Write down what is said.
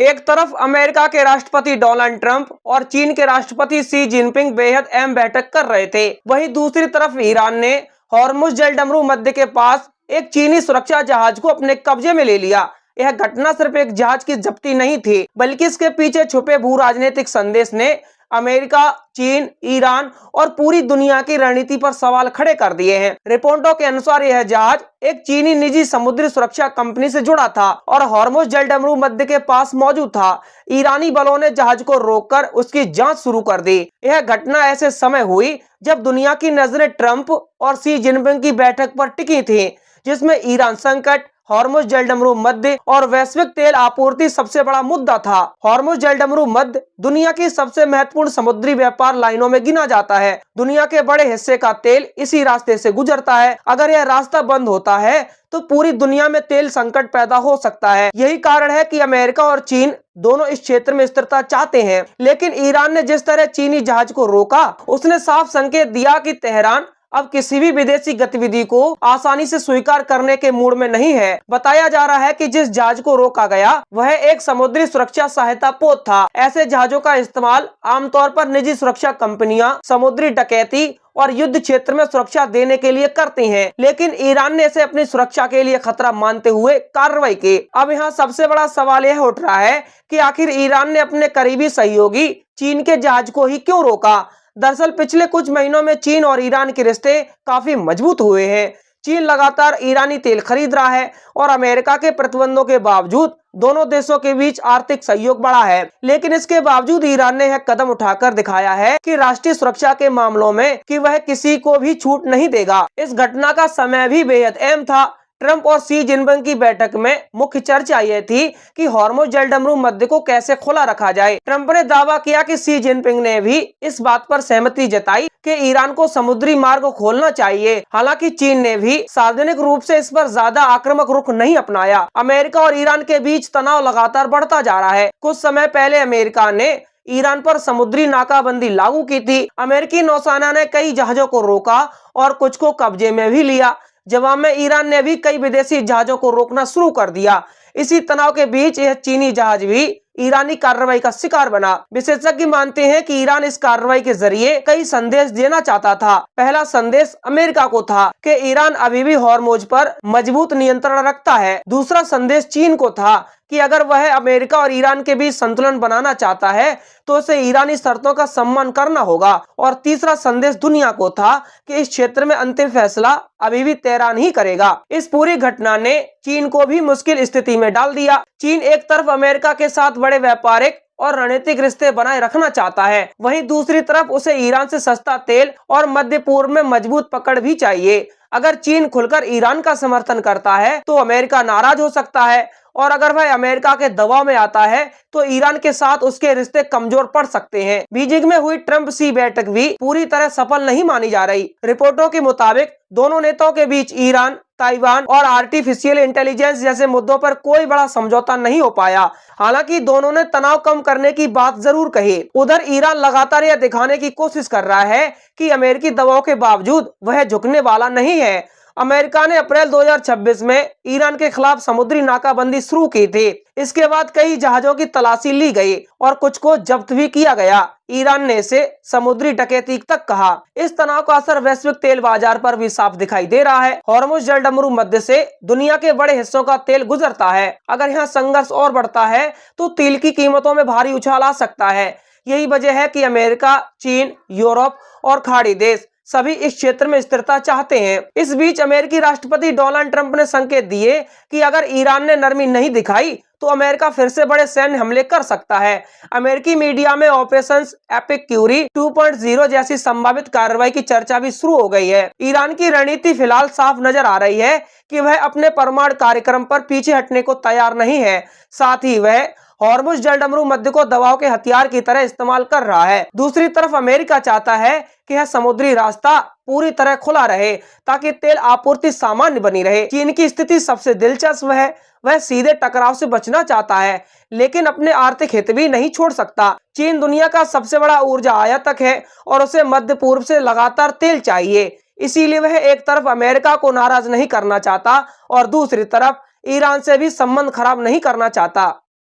एक तरफ अमेरिका के राष्ट्रपति डोनाल्ड ट्रंप और चीन के राष्ट्रपति शी जिनपिंग बेहद अहम बैठक कर रहे थे। वहीं दूसरी तरफ ईरान ने हॉर्मुज जलडमरू मध्य के पास एक चीनी सुरक्षा जहाज को अपने कब्जे में ले लिया। यह घटना सिर्फ एक जहाज की जब्ती नहीं थी, बल्कि इसके पीछे छुपे भू राजनीतिक संदेश ने अमेरिका, चीन, ईरान और पूरी दुनिया की रणनीति पर सवाल खड़े कर दिए हैं। रिपोर्टों के अनुसार यह जहाज एक चीनी निजी समुद्री सुरक्षा कंपनी से जुड़ा था और हॉर्मुज जलडमरू मध्य के पास मौजूद था। ईरानी बलों ने जहाज को रोककर उसकी जांच शुरू कर दी। यह घटना ऐसे समय हुई जब दुनिया की नजरें ट्रंप और शी जिनपिंग की बैठक पर टिकी थी, जिसमें ईरान संकट, हॉर्मुज जलडमरू मध्य और वैश्विक तेल आपूर्ति सबसे बड़ा मुद्दा था। हॉर्मुज जलडमरू मध्य दुनिया की सबसे महत्वपूर्ण समुद्री व्यापार लाइनों में गिना जाता है। दुनिया के बड़े हिस्से का तेल इसी रास्ते से गुजरता है। अगर यह रास्ता बंद होता है तो पूरी दुनिया में तेल संकट पैदा हो सकता है। यही कारण है कि अमेरिका और चीन दोनों इस क्षेत्र में स्थिरता चाहते हैं। लेकिन ईरान ने जिस तरह चीनी जहाज को रोका, उसने साफ संकेत दिया कि तेहरान अब किसी भी विदेशी गतिविधि को आसानी से स्वीकार करने के मूड में नहीं है। बताया जा रहा है कि जिस जहाज को रोका गया वह एक समुद्री सुरक्षा सहायता पोत था। ऐसे जहाजों का इस्तेमाल आमतौर पर निजी सुरक्षा कंपनियां समुद्री डकैती और युद्ध क्षेत्र में सुरक्षा देने के लिए करती हैं। लेकिन ईरान ने इसे अपनी सुरक्षा के लिए खतरा मानते हुए कार्रवाई की। अब यहाँ सबसे बड़ा सवाल यह उठ रहा है कि आखिर ईरान ने अपने करीबी सहयोगी चीन के जहाज को ही क्यों रोका। दरअसल पिछले कुछ महीनों में चीन और ईरान के रिश्ते काफी मजबूत हुए हैं। चीन लगातार ईरानी तेल खरीद रहा है और अमेरिका के प्रतिबंधों के बावजूद दोनों देशों के बीच आर्थिक सहयोग बढ़ा है। लेकिन इसके बावजूद ईरान ने यह कदम उठाकर दिखाया है कि राष्ट्रीय सुरक्षा के मामलों में कि वह किसी को भी छूट नहीं देगा। इस घटना का समय भी बेहद अहम था। ट्रंप और शी जिनपिंग की बैठक में मुख्य चर्चा यह थी कि हॉर्मुज जलडमरू मध्य को कैसे खुला रखा जाए। ट्रंप ने दावा किया कि शी जिनपिंग ने भी इस बात पर सहमति जताई कि ईरान को समुद्री मार्ग खोलना चाहिए। हालांकि चीन ने भी सार्वजनिक रूप से इस पर ज्यादा आक्रामक रुख नहीं अपनाया। अमेरिका और ईरान के बीच तनाव लगातार बढ़ता जा रहा है। कुछ समय पहले अमेरिका ने ईरान पर समुद्री नाकाबंदी लागू की थी। अमेरिकी नौसेना ने कई जहाजों को रोका और कुछ को कब्जे में भी लिया। जवाब में ईरान ने भी कई विदेशी जहाजों को रोकना शुरू कर दिया। इसी तनाव के बीच यह चीनी जहाज भी ईरानी कार्रवाई का शिकार बना। विशेषज्ञ मानते हैं कि ईरान इस कार्रवाई के जरिए कई संदेश देना चाहता था। पहला संदेश अमेरिका को था कि ईरान अभी भी हॉर्मुज पर मजबूत नियंत्रण रखता है। दूसरा संदेश चीन को था कि अगर वह अमेरिका और ईरान के बीच संतुलन बनाना चाहता है तो उसे ईरानी शर्तों का सम्मान करना होगा। और तीसरा संदेश दुनिया को था कि इस क्षेत्र में अंतिम फैसला अभी भी तेहरान ही करेगा। इस पूरी घटना ने चीन को भी मुश्किल स्थिति में डाल दिया। चीन एक तरफ अमेरिका के साथ बड़े व्यापारिक और रणनीतिक रिश्ते बनाए रखना चाहता है, वहीं दूसरी तरफ उसे ईरान से सस्ता तेल और मध्य पूर्व में मजबूत पकड़ भी चाहिए। अगर चीन खुलकर ईरान का समर्थन करता है तो अमेरिका नाराज हो सकता है, और अगर वह अमेरिका के दबाव में आता है तो ईरान के साथ उसके रिश्ते कमजोर पड़ सकते हैं। बीजिंग में हुई ट्रंप शी बैठक भी पूरी तरह सफल नहीं मानी जा रही। रिपोर्टों के मुताबिक दोनों नेताओं के बीच ईरान, ताइवान और आर्टिफिशियल इंटेलिजेंस जैसे मुद्दों पर कोई बड़ा समझौता नहीं हो पाया। हालांकि दोनों ने तनाव कम करने की बात जरूर कही। उधर ईरान लगातार यह दिखाने की कोशिश कर रहा है कि अमेरिकी दबाव के बावजूद वह झुकने वाला नहीं है। अमेरिका ने अप्रैल 2026 में ईरान के खिलाफ समुद्री नाकाबंदी शुरू की थी। इसके बाद कई जहाजों की तलाशी ली गई और कुछ को जब्त भी किया गया। ईरान ने इसे समुद्री डकैती तक कहा। इस तनाव का असर वैश्विक तेल बाजार पर भी साफ दिखाई दे रहा है। हॉर्मुज जलडमरू मध्य से दुनिया के बड़े हिस्सों का तेल गुजरता है। अगर यहाँ संघर्ष और बढ़ता है तो तेल की कीमतों में भारी उछाल आ सकता है। यही वजह है कि अमेरिका, चीन, यूरोप और खाड़ी देश सभी इस क्षेत्र में स्थिरता चाहते हैं। इस बीच अमेरिकी राष्ट्रपति डोनाल्ड ट्रंप ने संकेत दिए कि अगर ईरान ने नरमी नहीं दिखाई तो अमेरिका फिर से बड़े सैन्य हमले कर सकता है। अमेरिकी मीडिया में ऑपरेशन एपिक फ्यूरी 2.0 जैसी संभावित कार्रवाई की चर्चा भी शुरू हो गई है। ईरान की रणनीति फिलहाल साफ नजर आ रही है कि वह अपने परमाणु कार्यक्रम पर पीछे हटने को तैयार नहीं है। साथ ही वह हॉर्मुज जलडमरू मध्य को दबाव के हथियार की तरह इस्तेमाल कर रहा है। दूसरी तरफ अमेरिका चाहता है कि यह समुद्री रास्ता पूरी तरह खुला रहे ताकि तेल आपूर्ति सामान्य बनी रहे। चीन की स्थिति सबसे दिलचस्प है। वह सीधे टकराव से बचना चाहता है लेकिन अपने आर्थिक हित भी नहीं छोड़ सकता। चीन दुनिया का सबसे बड़ा ऊर्जा आयातक है और उसे मध्य पूर्व से लगातार तेल चाहिए। इसीलिए वह एक तरफ अमेरिका को नाराज नहीं करना चाहता और दूसरी तरफ ईरान से भी संबंध खराब नहीं करना चाहता।